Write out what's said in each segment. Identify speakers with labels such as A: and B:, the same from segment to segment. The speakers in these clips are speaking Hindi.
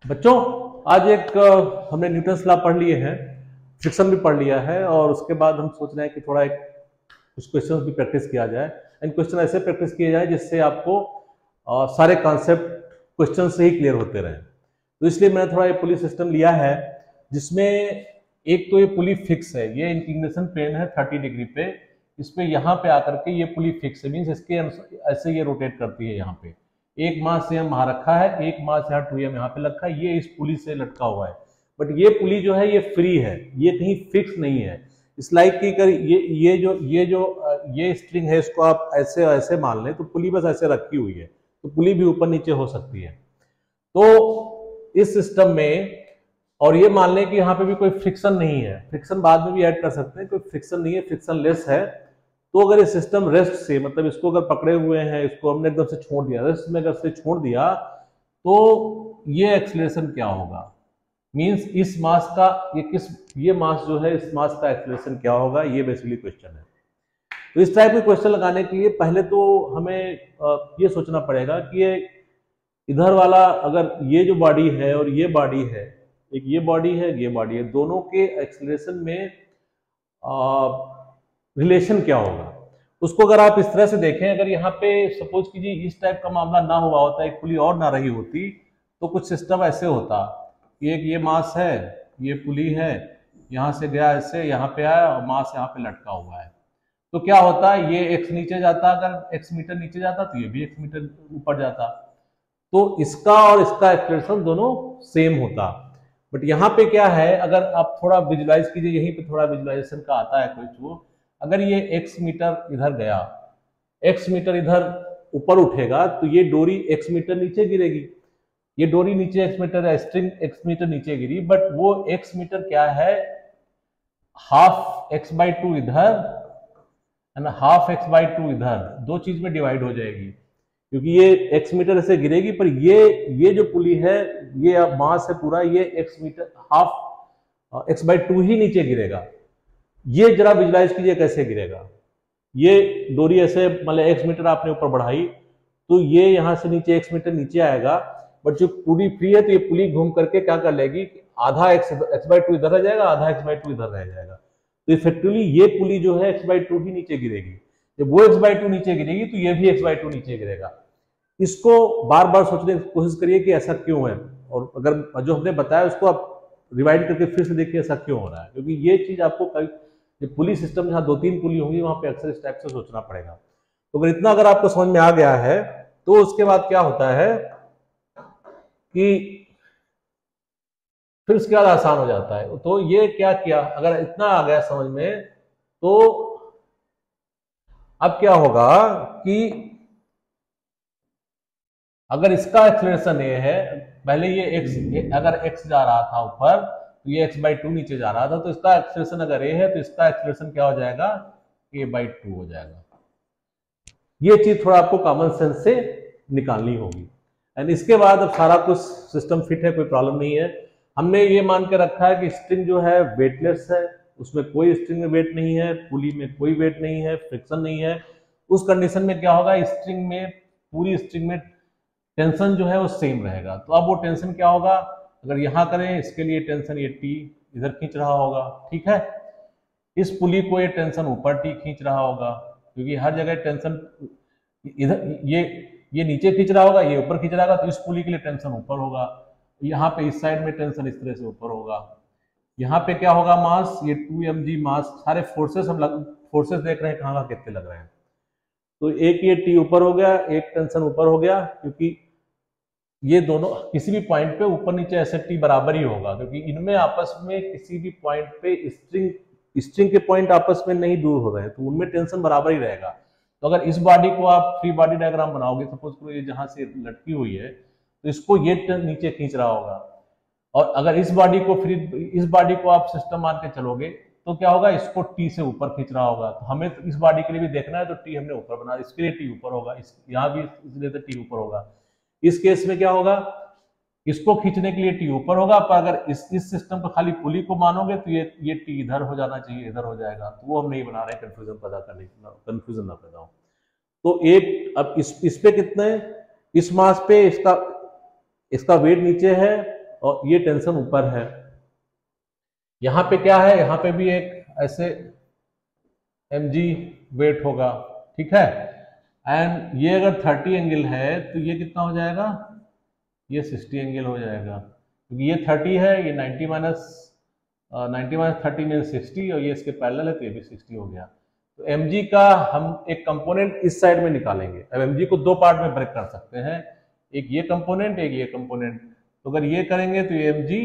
A: बच्चों, आज एक हमने न्यूटन्स लॉ पढ़ लिए हैं, फ्रिक्शन भी पढ़ लिया है और उसके बाद हम सोच रहे हैं कि थोड़ा एक कुछ क्वेश्चन भी प्रैक्टिस किया जाए। एंड क्वेश्चन ऐसे प्रैक्टिस किए जाए जिससे आपको सारे कॉन्सेप्ट क्वेश्चन से ही क्लियर होते रहें। तो इसलिए मैंने थोड़ा ये पुली सिस्टम लिया है जिसमें एक तो ये पुली फिक्स है, ये इंक्लिनेशन प्लेन है 30 डिग्री पे, इस पे यहाँ पे आकर के ये पुली फिक्स है, मीन्स इसके ऐसे ये रोटेट करती है। यहाँ पे एक मास एम वहां रखा है, एक मास यहाँ 2m यहाँ पे रखा है, ये इस पुली से लटका हुआ है। बट ये पुली जो है ये फ्री है, ये कहीं फिक्स नहीं है। इस लाइक की कर ये स्ट्रिंग है, इसको आप ऐसे ऐसे मान लें तो पुली बस ऐसे रखी हुई है, तो पुली भी ऊपर नीचे हो सकती है। तो इस सिस्टम में, और ये मान लें कि यहाँ पे भी कोई फ्रिक्शन नहीं है, फ्रिक्शन बाद में भी ऐड कर सकते हैं, कोई फ्रिक्शन नहीं है, फ्रिक्शन लेस है। तो अगर ये सिस्टम रेस्ट से, मतलब इसको अगर पकड़े हुए हैं, इसको हमने एकदम से छोड़ दिया, रेस्ट में अगर से छोड़ दिया, तो ये एक्सीलरेशन क्या होगा, मींस इस मास का ये मास जो है, इस मास का एक्सीलरेशन क्या होगा, ये बेसिकली क्वेश्चन है। तो इस टाइप के क्वेश्चन लगाने के लिए पहले तो हमें ये सोचना पड़ेगा कि ये इधर वाला, अगर ये जो बॉडी है और ये बॉडी है, एक ये बॉडी है, ये बॉडी है, दोनों के एक्सीलरेशन में रिलेशन क्या होगा। उसको अगर आप इस तरह से देखें, अगर यहाँ पे सपोज कीजिए इस टाइप का मामला ना हुआ होता, एक पुली और ना रही होती, तो कुछ सिस्टम ऐसे होता, एक ये मास है, ये पुली है, यहाँ से गया ऐसे, यहाँ पे आया और मास यहाँ पे लटका हुआ है। तो क्या होता, ये x नीचे जाता, अगर x मीटर नीचे जाता तो ये भी x मीटर ऊपर जाता, तो इसका और इसका एक्सीलरेशन दोनों सेम होता। बट यहाँ पे क्या है, अगर आप थोड़ा विजुलाइज कीजिए, यहीं पे थोड़ा विजुलाइजेशन का आता है कुछ, अगर ये x मीटर इधर गया, x मीटर इधर ऊपर उठेगा, तो ये डोरी x मीटर नीचे गिरेगी, ये डोरी नीचे x मीटर है, स्ट्रिंग x मीटर नीचे गिरी, बट वो x मीटर क्या है, हाफ x/2 इधर एंड हाफ x/2 इधर, दो चीज में डिवाइड हो जाएगी, क्योंकि ये x मीटर ऐसे गिरेगी, पर ये जो पुली है, ये अब मास है पूरा, ये x मीटर हाफ x/2 ही नीचे गिरेगा। ये जरा विजुलाइज कीजिए कैसे गिरेगा। ये डोरी ऐसे, मतलब x मीटर आपने ऊपर बढ़ाई, तो ये यहां से नीचे x मीटर नीचे आएगा, बट जो पुली फ्री है, तो ये पुली घूम करके क्या कर लेगी, आधा x/2 इधर रह जाएगा, आधा x/2 इधर रह जाएगा। तो इफेक्टिवली ये पुली जो है x/2 ही नीचे गिरेगी। जब वो x/2 नीचे गिरेगी, तो ये भी x/2 नीचे गिरेगा। इसको बार बार सोचने की कोशिश करिए कि ऐसा क्यों है, और अगर जो हमने बताया उसको आप रिवाइंड करके फिर से देखिए ऐसा क्यों हो रहा है, क्योंकि ये चीज आपको कई पुली सिस्टम जहाँ 2-3 पुली होंगी, वहां पे अक्सर इस टाइप से सोचना पड़ेगा। तो अगर इतना अगर आपको समझ में आ गया है, तो उसके बाद क्या होता है कि फिर उसके बाद आसान हो जाता है। तो ये क्या किया, अगर इतना आ गया समझ में, तो अब क्या होगा कि अगर इसका एक्सीलरेशन ये है, पहले ये x, अगर x जा रहा था ऊपर, तो ये x/2 नीचे जा रहा था, तो इसका एक्सीलरेशन अगर a है, तो इसका एक्सीलरेशन क्या हो जाएगा, a/2 हो जाएगा। ये चीज थोड़ा आपको कॉमन सेंस से निकालनी होगी। एंड इसके बाद अब सारा कुछ सिस्टम फिट है, कोई प्रॉब्लम नहीं है। हमने ये मान के रखा है कि स्ट्रिंग जो है वेटलेस है, उसमें कोई स्ट्रिंग में वेट नहीं है, पुली में कोई वेट नहीं है, फ्रिक्शन नहीं है। उस कंडीशन में क्या होगा, स्ट्रिंग में, पूरी स्ट्रिंग में टेंशन जो है वो सेम रहेगा। तो अब वो टेंशन क्या होगा, अगर यहां करें, इसके लिए टेंशन ये टी इधर खींच रहा होगा, ठीक है। इस पुली को ये टेंशन ऊपर टी खींच रहा होगा, क्योंकि हर जगह टेंशन इधर, ये नीचे खींच रहा होगा, ये ऊपर खींच रहा होगा, तो इस पुली के लिए टेंशन ऊपर होगा। यहाँ पे इस साइड में टेंशन इस तरह से ऊपर होगा। यहाँ पे क्या होगा, मास, ये 2mg मास, सारे फोर्सेस हम फोर्सेस देख रहे हैं कहाँ कितने लग रहे हैं। तो एक ये टी ऊपर हो गया, एक टेंशन ऊपर हो गया, क्योंकि ये दोनों किसी भी पॉइंट पे ऊपर नीचे ऐसे टी बराबर ही होगा, क्योंकि इनमें आपस में किसी भी पॉइंट पे स्ट्रिंग के पॉइंट आपस में नहीं दूर हो रहे हैं, तो उनमें टेंशन बराबर ही रहेगा। तो अगर इस बॉडी को आप फ्री बॉडी डायग्राम बनाओगे, सपोज करो ये जहां से लटकी हुई है, तो इसको ये नीचे खींच रहा होगा, और अगर इस बॉडी को आप सिस्टम मान के चलोगे, तो क्या होगा, इसको टी से ऊपर खींच रहा होगा। तो हमें तो इस बॉडी के लिए भी देखना है, तो टी हमने ऊपर बना, इसके लिए टी ऊपर होगा, यहाँ भी इसलिए तो टी ऊपर होगा। इस केस में क्या होगा, इसको खींचने के लिए टी ऊपर होगा, पर अगर इस सिस्टम को खाली पुली को मानोगे, तो ये टी इधर हो जाना चाहिए, इधर हो जाएगा। तो वो हम नहीं बना रहे, कंफ्यूजन ना पैदा हो। तो एक, अब इस पे कितने, इस मास पे इसका वेट नीचे है, और ये टेंशन ऊपर है। यहाँ पे क्या है, यहाँ पे भी एक ऐसे mg वेट होगा, ठीक है। एंड ये अगर 30 एंगल है तो ये कितना हो जाएगा, ये 60 एंगल हो जाएगा, क्योंकि ये 30 है, ये 90 माइनस 30 मीन्स 60, और ये इसके पैरेलल है तो ये भी 60 हो गया। तो mg का हम एक कंपोनेंट इस साइड में निकालेंगे। अब mg को दो पार्ट में ब्रेक कर सकते हैं, एक ये कंपोनेंट, एक ये कंपोनेंट। तो अगर ये करेंगे तो ये mg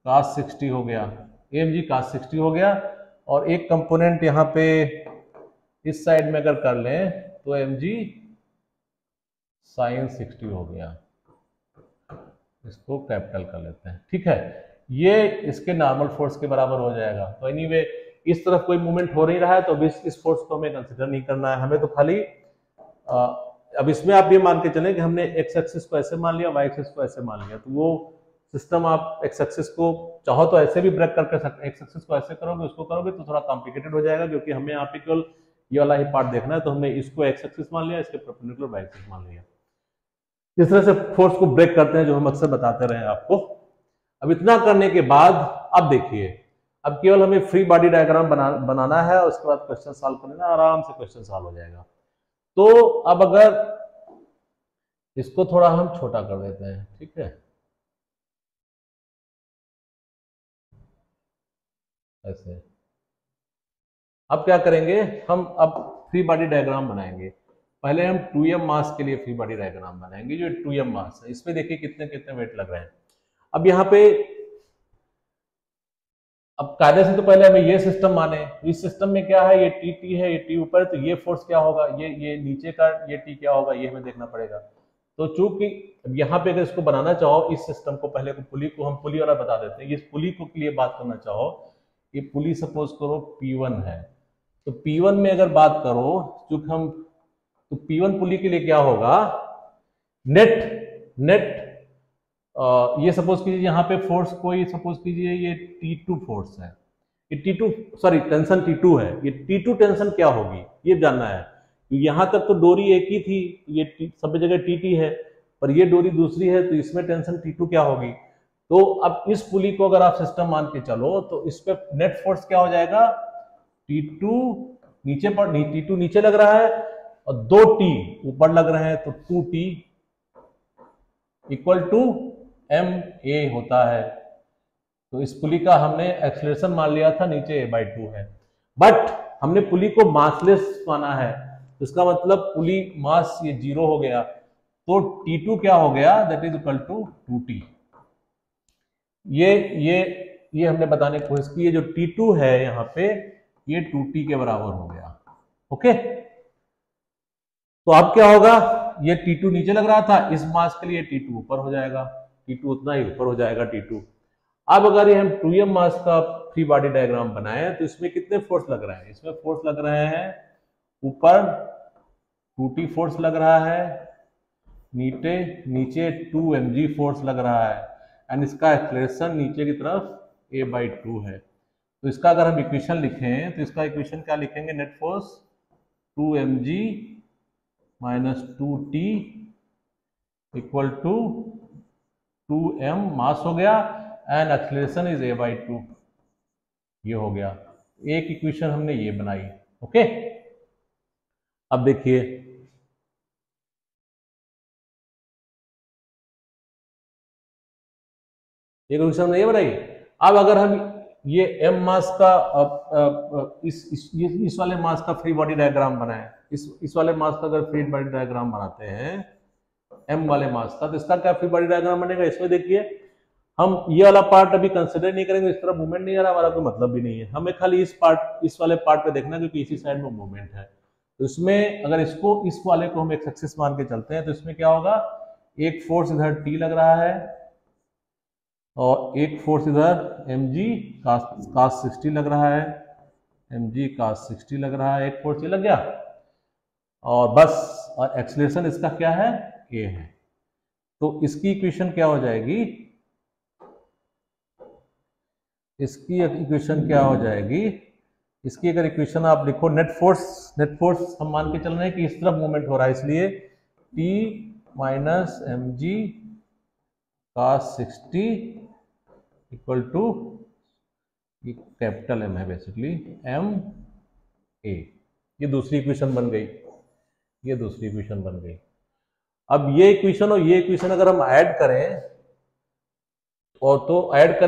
A: cos 60 हो गया, mg cos 60 हो गया, और एक कंपोनेंट यहाँ पे इस साइड में अगर कर लें तो mg sin 60 हो गया। इसको कैपिटल कर लेते हैं, ठीक है। ये इसके नॉर्मल फोर्स के बराबर हो जाएगा। तो एनीवे इस तरफ कोई मूवमेंट हो नहीं रहा है, तो अभी इस फोर्स को हमें कंसिडर नहीं करना है, हमें तो खाली अब इसमें आप ये मान के चलें कि हमने एक्स एक्सिस को ऐसे मान लिया, वाई एक्सिस को ऐसे मान लिया, तो वो सिस्टम आप एक्स एक्सिस को चाहो तो ऐसे भी ब्रेक करके सकते, एक्स एक्सिस को ऐसे करोगे, उसको करोगे तो थोड़ा कॉम्प्लिकेटेड हो जाएगा, क्योंकि हमें यहाँ पे केवल ये वाला ही पार्ट देखना है। तो हमने इसको एक्स एक्सिस मान लिया, इसके परपेंडिकुलर वाई एक्सिस मान लिया। इस तरह से फोर्स को ब्रेक करते हैं, जो हम अक्सर बताते रहे आपको। अब इतना करने के बाद अब देखिए, अब केवल हमें फ्री बॉडी डायग्राम बनाना है, और उसके बाद क्वेश्चन सॉल्व कर लेना, आराम से क्वेश्चन सॉल्व हो जाएगा। तो अब अगर इसको थोड़ा हम छोटा कर देते हैं, ठीक है, ऐसे। अब क्या करेंगे, हम अब फ्री बॉडी डायग्राम बनाएंगे। पहले हम 2m मास के लिए फ्री बॉडी डायग्राम बनाएंगे। जो 2m मास है, इसमें देखिए कितने कितने वेट लग रहे हैं। अब यहाँ पे अब कायदे से तो पहले हमें ये सिस्टम माने, इस सिस्टम में क्या है, ये टी है, ये टी ऊपर, तो ये फोर्स क्या होगा, ये नीचे का ये टी क्या होगा, ये हमें देखना पड़ेगा। तो चूंकि यहाँ पे अगर इसको बनाना चाहो, इस सिस्टम को पहले पुली को हम पुली वाला बता देते हैं। इस पुली को के लिए बात करना चाहो, ये पुली सपोज करो P1 है, तो P1 में अगर बात करो, चूंकि हम तो P1 पुली के लिए क्या होगा, नेट ये सपोज कीजिए यहाँ पे फोर्स कोई सपोज कीजिए ये T2 फोर्स है, ये T2 सॉरी टेंशन T2 है, ये T2 टेंशन क्या होगी ये जानना है। यहाँ तक तो डोरी एक ही थी, ये सब जगह TT है, पर ये डोरी दूसरी है, तो इसमें टेंशन T2 क्या होगी। तो अब इस पुली को अगर आप सिस्टम मान के चलो, तो इस पे नेट फोर्स क्या हो जाएगा, T2 नीचे पर T2 नीचे लग रहा है और 2T ऊपर लग रहे हैं, तो 2T इक्वल टू ma होता है। तो इस पुली का हमने एक्सीलरेशन मान लिया था, नीचे a/2 है, बट हमने पुली को मासलेस माना है, तो इसका मतलब पुली मास ये 0 हो गया, तो T2 क्या हो गया, that is equal to 2T। ये हमने बताने की कोशिश की, ये जो T2 है यहाँ पे, ये 2T के बराबर हो गया। ओके, तो अब क्या होगा, ये T2 नीचे लग रहा था, इस मास के लिए T2 ऊपर हो जाएगा, T2 उतना ही ऊपर हो जाएगा T2। अब अगर ये हम 2m मास का फ्री बॉडी डायग्राम बनाए, तो इसमें कितने फोर्स लग रहे हैं, इसमें फोर्स लग रहे हैं ऊपर 2T फोर्स लग रहा है, नीचे 2mg फोर्स लग रहा है, एंड इसका एक्सीलरेशन नीचे की तरफ a/2 है। तो इसका अगर हम इक्वेशन लिखें, तो इसका इक्वेशन क्या लिखेंगे, net force 2mg minus 2T equal to 2m mass हो गया, एंड एक्सीलरेशन इज a/2, ये हो गया। एक इक्वेशन हमने ये बनाई। ओके, अब देखिए एक इक्वेशन हमने ये बनाई। अब अगर हम ये m मास का इस वाले मास का फ्री बॉडी डायग्राम बनाए, इस वाले मास का अगर फ्री बॉडी डायग्राम बनाते हैं m वाले मास का, तो इसका क्या फ्री बॉडी डायग्राम बनेगा। इसमें देखिए हम ये वाला पार्ट अभी कंसिडर नहीं करेंगे, इस तरह मूवमेंट नहीं आ रहा, हमारा कोई मतलब भी नहीं है, हमें खाली इस वाले पार्ट पे देखना है, क्योंकि इसी साइड में मूवमेंट है। तो इसमें अगर इस वाले को हम एक एक्सिस मान के चलते हैं, तो इसमें क्या होगा, एक फोर्स इधर T लग रहा है और एक फोर्स इधर mg cos 60 लग रहा है, mg cos 60 लग रहा है, एक फोर्स ये लग गया, और बस, और एक्सीलरेशन इसका क्या है, a है। तो इसकी इक्वेशन क्या हो जाएगी, इसकी अगर इक्वेशन आप लिखो, नेट फोर्स हम मान के चल रहे हैं कि इस तरफ मूवमेंट हो रहा है, इसलिए T minus mg cos 60 equal to capital M है बेसिकली M A। ये दूसरी इक्वेशन बन गई, ये दूसरी इक्वेशन बन गई। अब ये इक्वेशन और ये इक्वेशन अगर हम ऐड करें, और तो ऐड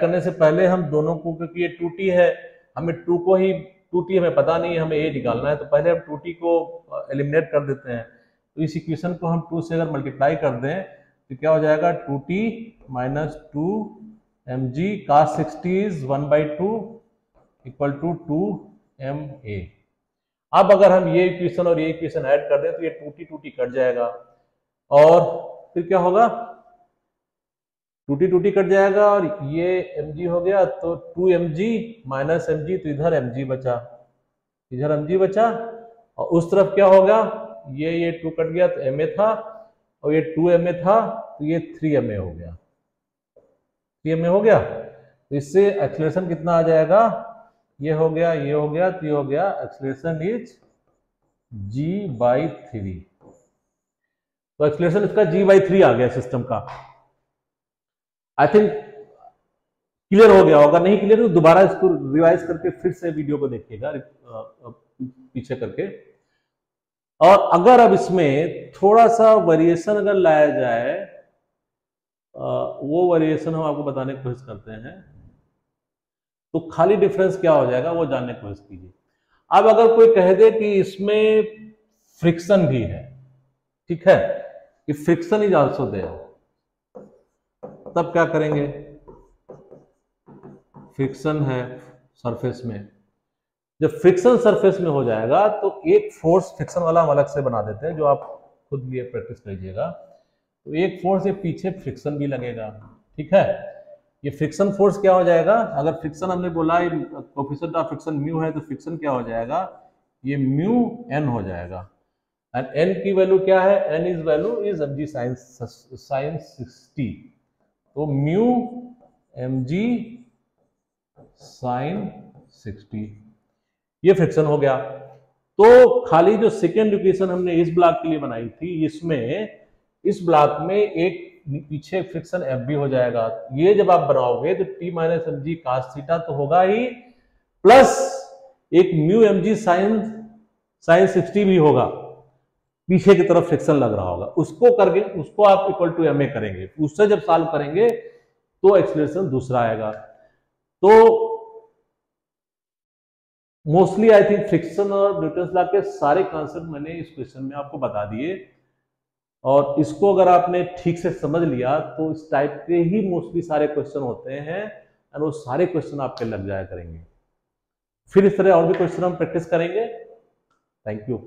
A: करने से पहले हम दोनों को, क्योंकि ये 2t है, हमें 2t हमें पता नहीं है, हमें a निकालना है, तो पहले हम 2t को एलिमिनेट कर देते हैं। तो इस इक्वेशन को हम 2 से अगर मल्टीप्लाई कर दें तो क्या हो जाएगा, 2t minus 2mg cos 60 is 1/2 equal to 2ma। अब अगर हम ये इक्वेशन और ये इक्वेशन ऐड कर दें तो ये 2t कट जाएगा, और फिर क्या होगा, 2t कट जाएगा, और ये mg हो गया, तो 2mg माइनस mg, तो इधर mg बचा, इधर mg बचा, और उस तरफ क्या होगा, ये 2 कट गया तो ma था, और ये 2ma था तो ये 3ma हो गया, 3ma हो गया। तो इससे एक्सीलरेशन कितना आ जाएगा, ये हो गया, ये हो गया, तो ये हो गया, एक्सीलरेशन इज g/3। तो एक्सीलरेशन इसका g/3 आ गया सिस्टम का। आई थिंक क्लियर हो गया होगा, नहीं क्लियर तो दोबारा इसको रिवाइज करके फिर से वीडियो को देखिएगा पीछे करके। और अगर अब इसमें थोड़ा सा वेरिएशन अगर लाया जाए, वो वेरिएशन हम आपको बताने की कोशिश करते हैं, तो खाली डिफरेंस क्या हो जाएगा वो जानने की कोशिश कीजिए। अब अगर कोई कह दे कि इसमें फ्रिक्शन भी है, ठीक है, कि फ्रिक्शन इज आल्सो देयर, तब क्या करेंगे, फ्रिक्शन है सरफेस में, जब फ्रिक्शन सरफेस में हो जाएगा तो एक फोर्स फ्रिक्शन वाला हम अलग से बना देते हैं, जो आप खुद लिए प्रैक्टिस कीजिएगा। तो एक फोर्स ये पीछे फ्रिक्शन भी लगेगा, ठीक है। ये फ्रिक्शन फोर्स क्या हो जाएगा, अगर फ्रिक्शन हमने बोला कोएफिशिएंट ऑफ फ्रिक्शन म्यू है, तो फ्रिक्शन क्या हो जाएगा, ये म्यू एन हो जाएगा। एंड एन की वैल्यू क्या है, N is value is mg sin 60, तो म्यू mg sin 60, ये फ्रिक्शन हो गया। तो खाली जो सेकेंड इक्वेशन हमने इस ब्लॉक के लिए बनाई थी, इसमें इस ब्लॉक में एक पीछे फ्रिक्शन एफ भी हो जाएगा। ये जब आप बनाओगे तो t minus M G cos theta तो होगा ही, प्लस एक म्यू एम जी साइन 60 भी होगा, पीछे की तरफ फ्रिक्शन लग रहा होगा, उसको करके उसको आप इक्वल टू एम ए करेंगे, उससे जब सॉल्व करेंगे तो एक्सप्रेशन दूसरा आएगा। तो मोस्टली आई थिंक फ्रिक्शन और न्यूटन्स लॉ के सारे कॉन्सेप्ट मैंने इस क्वेश्चन में आपको बता दिए, और इसको अगर आपने ठीक से समझ लिया तो इस टाइप के ही मोस्टली सारे क्वेश्चन होते हैं, और वो सारे क्वेश्चन आपके लग जाया करेंगे। फिर इस तरह और भी क्वेश्चन हम प्रैक्टिस करेंगे। Thank you.